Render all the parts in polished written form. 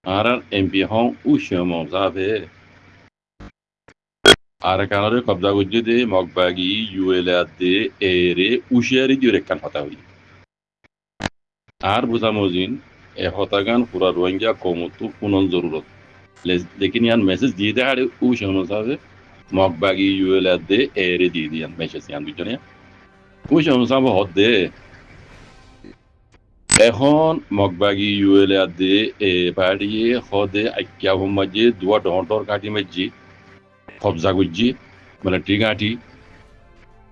আর MP Hong উশম যাবে আর কানারে কবজা করছে দে মগবাগি ইউএল দে এরে উশিয়ারি দিয়ে রেখান হতা হই আর বুঝা মজিন এ হতাগান পুরা রোহিঙ্গা কমতু পুনন জরুরত लेकिन यार मैसेज दिए थे हाड़े उशम যাবে মগবাগি ইউএল দে এরে দিয়ে দিয়ান মেসেজ ইয়ান দুজনে উশম যাবে হদে এখন মগবাগি ইউএল দে এ বাড়িয়ে হদে আইকিয়া মাঝে দুয়া ডর কাটি মাঝি কবজা গুজি মিলিটারি ঘাঁটি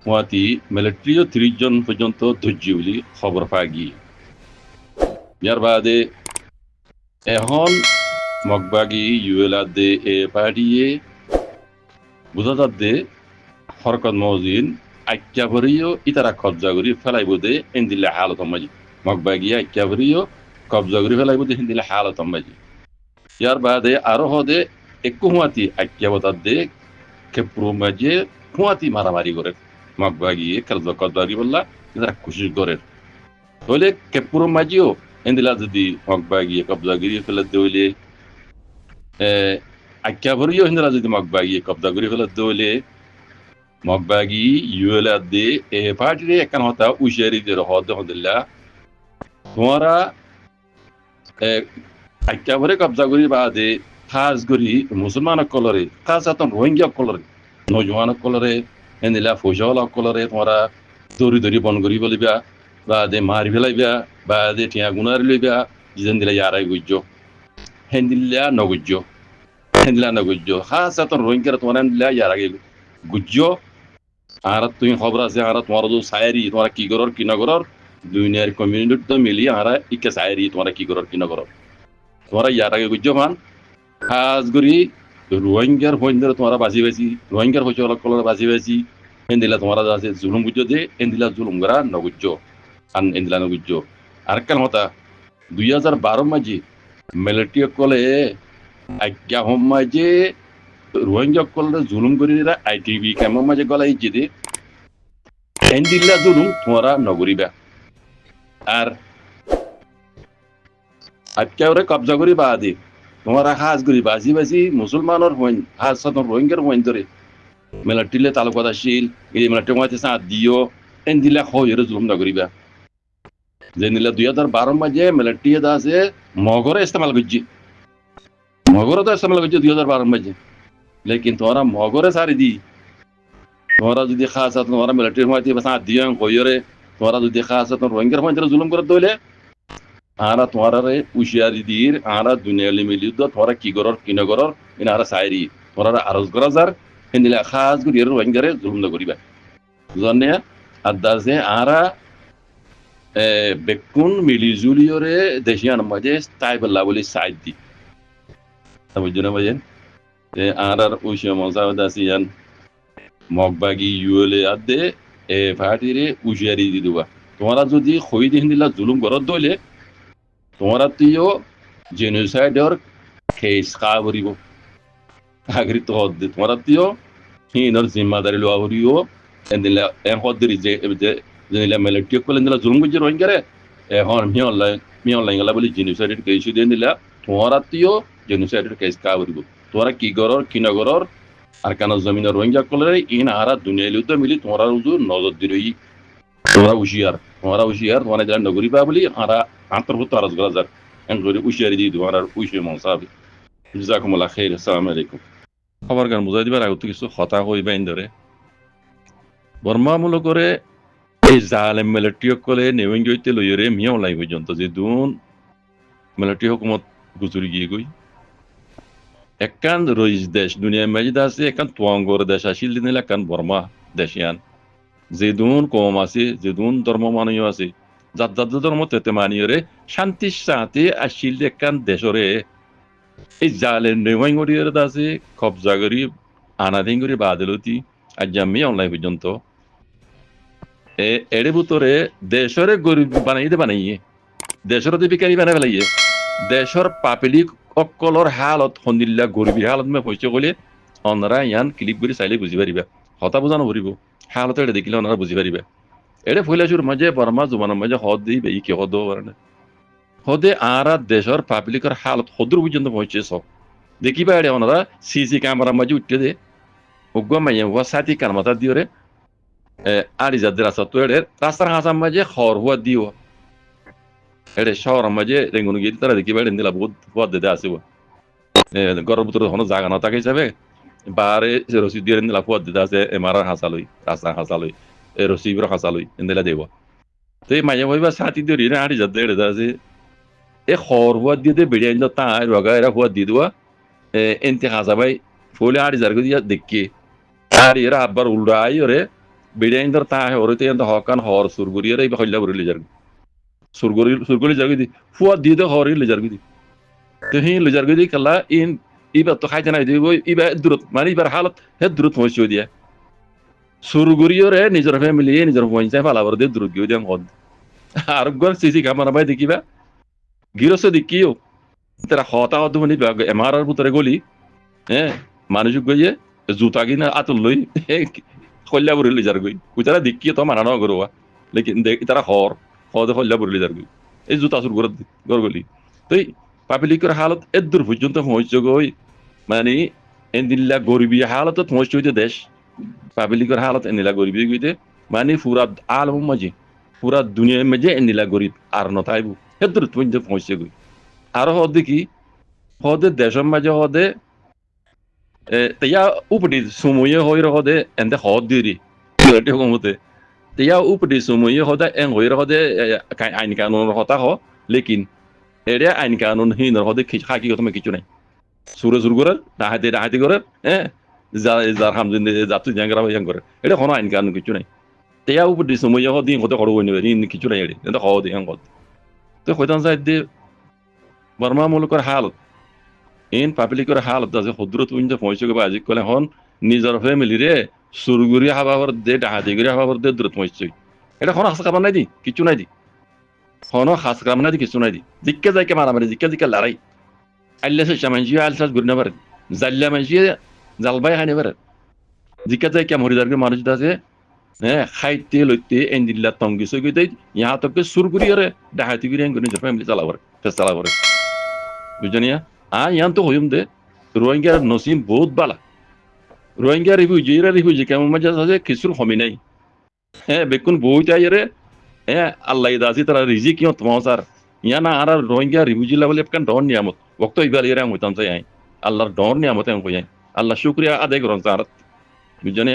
ওয়াতি মিলিটারিও ৩০ জন পর্যন্ত ধৈর্য বলি খবর পাওয়া গিয়ে ইয়ার বাদে এখন মগবাগি ইউএল দে এ বাড়িয়ে বুঝা যাচ্ছে হরকত মজিন আইকিয়া ভরিও ইতারা কবজা করি ফেলাইব দে এন্দিলে হালত মাঝি মগবাগি আইকিয়া ভরিও কবজা করি ফেলাইব দে এন্দিলে হালত মাঝি ইয়ার বাদে আরো হদে একু হুয়াতি আইকিয়া বতার দে খেপ্রু মাঝে হুয়াতি মারামারি করে মগবাগি কবজা বললা ইতারা খুশি করে তাহলে খেপ্রু মাঝিও এন্দিলা যদি মগবাগি কবজা করি ফেলে দইলে আইকিয়া ভরিও এন্দিলা যদি মগবাগি কবজা করি ফেলে দইলে মগবাগি ইউএল দে এ পার্টিরে একখান হতা উশিয়ারি দিয়ে হদ হদিল্লা তোমারা আইকিয়া ভরে কবজা করি বাদে খাস করি মুসলমান কলরে খাস আতন রোহিঙ্গা কলরে নজওয়ান কলরে এনিলা ফৌজওয়ালা কলরে তোমরা দৌড়ি দৌড়ি বন করি বলিবা বাদে মারি ফেলাইবা বাদে টিয়া গুনারি লইবা যেন দিলা ইয়ারাই গুজ্জ হেন্দিলা নগুজ্জ খাস আতন রোহিঙ্গা তোমরা দিলা ইয়ারাগে গুজ্জ আর তুমি খবর আছে আর তোমার যে সায়রি তোমরা কি করর কি না করর দুনিয়ার কমিউনিটি তো মিলি আর ইকে সায়রি তোমরা কি করর কি না করর তোমরা ইয়ার আগে গুজ্জ মান খাস করি রোহিঙ্গার হইন্দর তোমরা বাজি রোহিঙ্গার হইছে কলর বাজি এন্দিলা তোমরা আছে জুলুম গুজ্জ দে এন্দিলা জুলুম করা নগুজ্জ আন এন্দিলা নগুজ্জ আর কেন হতা 2012 মাঝে মিলিটারি কলে আজ্ঞা হম মাঝে রোহিঙ্গা কলরে জুলুম করি আইটিবি কেমন মাঝে গলা ইজ্জি দে এন্দিল্লা জুলুম তোমরা নগরিবা আর আজকে কবজা করি বাদে তোমরা হাজ করি বাজি মুসলমানের হইন হাজ সাতন রোহিঙ্গার হইন ধরে মিলিটারিলে তালুকাত আসিল এই মিলিটারি মাঝে সাথ দিও এন্দিল্লা হইরে জুলুম নগরিবা যে নিলা 2012 মাঝে মিলিটারি দা আছে মগরে ইস্তেমাল করছি মগরে তো ইস্তেমাল করছি 2012 মাঝে লেকিন তোমরা মগরে সারি দি তোমরা যদি খাস তোমরা মিলিটারির মাঝে সাথ দিও কইরে তোমরা যদি খাস রোহিঙ্গার হইন ধরে জুলুম করে দইলে আরা তোমরা উশিয়ারি দির আরা দুনিয়ালি মিলি তোমরা কি করর কি না করর ইন আরা সাইরি তোমরা আরজ করা যার এন্দিলা খাস করি রোহিঙ্গারে জুলুম না করিবা জানে আদাজে আরা বেকুন মিলি জুলিয়রে দেশিয়ান মাঝে তাইবল্লা বলি সাইড দি বুঝছো মাঝে আরার উশিয়া মজাওয়াদ আসিয়ান মগবাগি ইউএলএ আদে এ ভাটিরে উশিয়ারি দি দেবা তোমরা যদি খই দিন দিলা জুলুম করত দইলে তোমরা তুইও জেনোসাইডর কেস খাবরিব আগরি তো হদ্দে তোমরা তুইও হিনর জিম্মাদারি লওয়া হরিও এন্দিলা এন হদ্দরি যে যেনিলা মিলিটারি কলে এন্দিলা জুলুম গুজি রোহিঙ্গারে এখন মি অনলাইন গলা বলি জেনোসাইডের কেস দিয়ে দিলা তোমরা তুইও জেনোসাইডের কেস খাবরিব তোমরা কি করর কি না করর আর কেন জমিনের রোহিঙ্গা কলে ইন আরা দুনিয়ালি তো মিলি তোমরা উজু নজর দিরই তোমরা হুশিয়ার তোমরা যারা নগরী পা বলি আরা আন্তর্ভুক্ত আরজ করা যাক এন করে হুশিয়ারি দিয়ে তোমার উশিয়ে মনসাব জাজাকুমুল্লাহ খাইর আসসালামু আলাইকুম খবর গান বুঝাই দিবার আগে তো কিছু হতা হইবা ধরে বর্মা মূল করে এই জালেম মিলিটারি কলে নেওয়েঙ্গি হইতে লইরে মিয়াও লাই পর্যন্ত যে দুন মিলিটারি হুকুমত গুজরি গিয়ে গই একখান রইজ দেশ দুনিয়ার মাঝে আছে একখান তোয়াঙ্গর দেশ আসিল দিন একখান বর্মা দেশিয়ান যেদুন কম আছে যেদুন ধর্ম মানীয় আছে যার যার ধর্ম তেতে মানিয়রে শান্তি সাথে আসিল একখান দেশরে এই জালের নেওয়াইঙ্গরিয়ার আছে কবজা করি আনাদিন করি বাদলতি আজ আমি অনলাইন পর্যন্ত এর ভিতরে দেশরে গরিব বানাইয়ে দেশের দীপিকারি বানাই ফেলাইয়ে দেশের পাবলিক অকলর হালত সন্দিল্লা গরিবীর হালত মে পয়সা করলে অনারা ইয়ান ক্লিক করে চাইলে বুঝি পারিবা হতা বোঝানো ভরিব হালতে এটা দেখিলে ওনারা বুঝি পারিবে এটা ফইলাচুর মাঝে বর্মা জুমানের মাঝে হদ দিই ই কি হদ পারে না হদে আরা দেশের পাবলিকের হালত হদুর পর্যন্ত পৌঁছেছ দেখিবা এড়ে ওনারা সিসি ক্যামেরার মাঝে উঠতে দে উগ্র মাইয়া হুয়া সাথী কারমাতা দিও রে আড়ি যাদের রাস্তা তো এড়ে রাস্তার হাসার মাঝে খর হুয়া দিও এড়ে শহরের মাঝে রেঙ্গুন গিয়ে তারা দেখিবা এড়ে নিলা বহুত হুয়া দিতে আসিব গরর ভিতরে কোনো জায়গা না থাকে হিসাবে বারে রসি দিয়ে নিলা হুয়া দিতে আছে এমারার হাসালই রাস্তার হাসালই রসিবর হাসালই নিলা দেব তো এই মাঝে ভাইবা সাথী দিও রে আড়ি যাদের এড়ে আছে এ খর হুয়া দিয়ে দে বেড়ে আনলো তা রগা এরা হুয়া দিয়ে দেওয়া এনতে হাসাবাই ফলে আড়ি যার দিয়া দেখি আর এরা আবার উল্টা আই ওরে বেড়ে ধর তা ওরে তো হকান হর সুরগুরি এরা এবার হল্লা বলে যার সুরগুলি যার দি ফুয়া দিয়ে দে হর লে যার দি তো হি লে যার দি কালা ইন ইবার তো খাইতে নাই দিব ইবার দূরত মানে ইবার হালত হে দূরত পৌঁছে দিয়া সুরগুরি ওরে নিজের ফ্যামিলি নিজের পঞ্চায়েত পালাবার দিয়ে দূরত গিয়ে দিয়া হদ আর গর সিসি ক্যামেরা ভাই দেখিবা গিরসে দেখিও তারা হতা হদ মানে এমারার ভিতরে গলি হ্যাঁ মানুষ গিয়ে জুতা কিনা আতল লই কল্যা বুড়ি যার গই কুতারা দেখিয়ে তো মানা ন করবা লেকিন তারা হর হদে কল্যা বুড়ি যার গই এই জুতা সুর গর গলি তো পাবলিকের হালত এদূর পর্যন্ত পৌঁছে গই মানে এন্দিল্লা গরিবী হালত পৌঁছে হইতে দেশ পাবলিকের হালত এন্দিলা গরিবী গইতে মানে পুরা আলম মাঝে পুরা দুনিয়ার মাঝে এন্দিলা গরিব আর নথাইব এদূর পর্যন্ত পৌঁছে গই আর হদে কি হদে দেশের মাঝে হদে তিয়া উপদি sumuye hoire hode ende hodiri te gomote তিয়া উপদি sumuye hoda en hoire hode kai ain kanun hota ho lekin ere ain kanun hin hode khaki gotome kichu নাই সুরে সুর করে ডাহাতি করে যার হামদিন জাতু জাঙ্গরা হইয়াং করে এটা কোনো আইন কানুন কিছু নাই তিয়া উপদি sumuye hodi হতে করো হইনি নি কিছু নাই এটা হদ ইয়াং হদ তো কইতান যাই দে বর্মা মুলুকের হালত ইন পাবলিকের হালত আছে হদ্রত উইন্দ পৌঁছে গেবা আজি কলে হন নিজের ফ্যামিলি রে সুরগুরি হাবাবর দে ডাহাতি গুরি হাবাবর দে দূরত পৌঁছে এটা কোনো হাস কাম নাই দি কিছু নাই দি কোনো হাস কাম নাই দি কিছু নাই দি জিক্কে যাইকে মারামারি জিক্কে লড়াই আল্লাহ সে চামানজি আলসাস গুরি না পারে জাল্লা মানজি জালবাই হানে পারে জিক্কে যাইকে মরিদারকে মানুষ আছে খাইতে লইতে এন্দিল্লা তঙ্গি সই গই ইহা তক সুরগুরি রে ডাহাতি গুরি এঙ্গুনি নিজের ফ্যামিলি চালাবার চালাবার বুঝনিয়া ইয়ান তো হইম দে রোহিঙ্গার নসিম বহুত বালা রোহিঙ্গা রিফিউজি কেমন মজা আছে কিছুর হমি নাই বেকুন বহুত আইরে আল্লাহ দাসি তারা রিজি কিয় তোমার স্যার ইয়া না আর রোহিঙ্গা রিফিউজি লেভেল এপকান ডর নিয়ামত ওক্ত ইবাল ইরা হইতাম চাই আই আল্লাহর ডর নিয়ামত এম কই আল্লাহ শুকরিয়া আদায় করন স্যার বুঝনে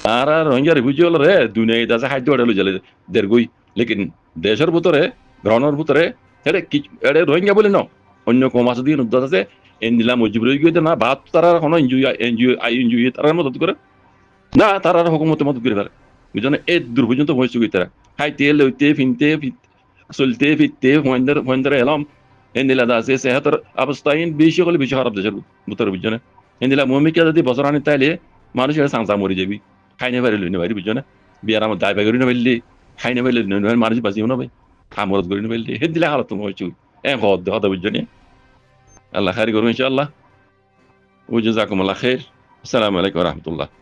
আর রোহিঙ্গা রিফিউজি হল রে দুনিয়া দাসে খাদ্য ওড়ালো জলে দেরগুই লেকিন দেশের ভিতরে গ্রহণের ভিতরে এড়ে রোহিঙ্গা বলে ন অন্য কমাস দিয়ে উদ্যোগ আছে এনজিলা মজবুরি গিয়ে না ভাত তারা কোনো এনজিও তারা মদত করে না তারা হুকুমতে মদত করে পারে বুঝলেন এই দূর পর্যন্ত হয়েছে তারা খাইতে লইতে ফিনতে চলতে ফিরতে হইন্দরে এলাম এনজিলা আছে সেহাতের অবস্থা বেশি হলে বেশি খারাপ দেশের ভিতরে বুঝছেন এনজিলা মমিকা যদি বছর আনি তাইলে মানুষ এটা সাংসা মরি যাবি খাই নে পারি লইনে পারি বুঝছেন বিয়ার আমার দায় করি না পারলি খাই নে পারলি মানুষ বাঁচিও না ভাই খামরত করি না পারলি হে দিলে হালত হয়েছে হতে বুঝছেন الله خير يقولون إن شاء الله وجزاكم الله خير السلام عليكم ورحمة الله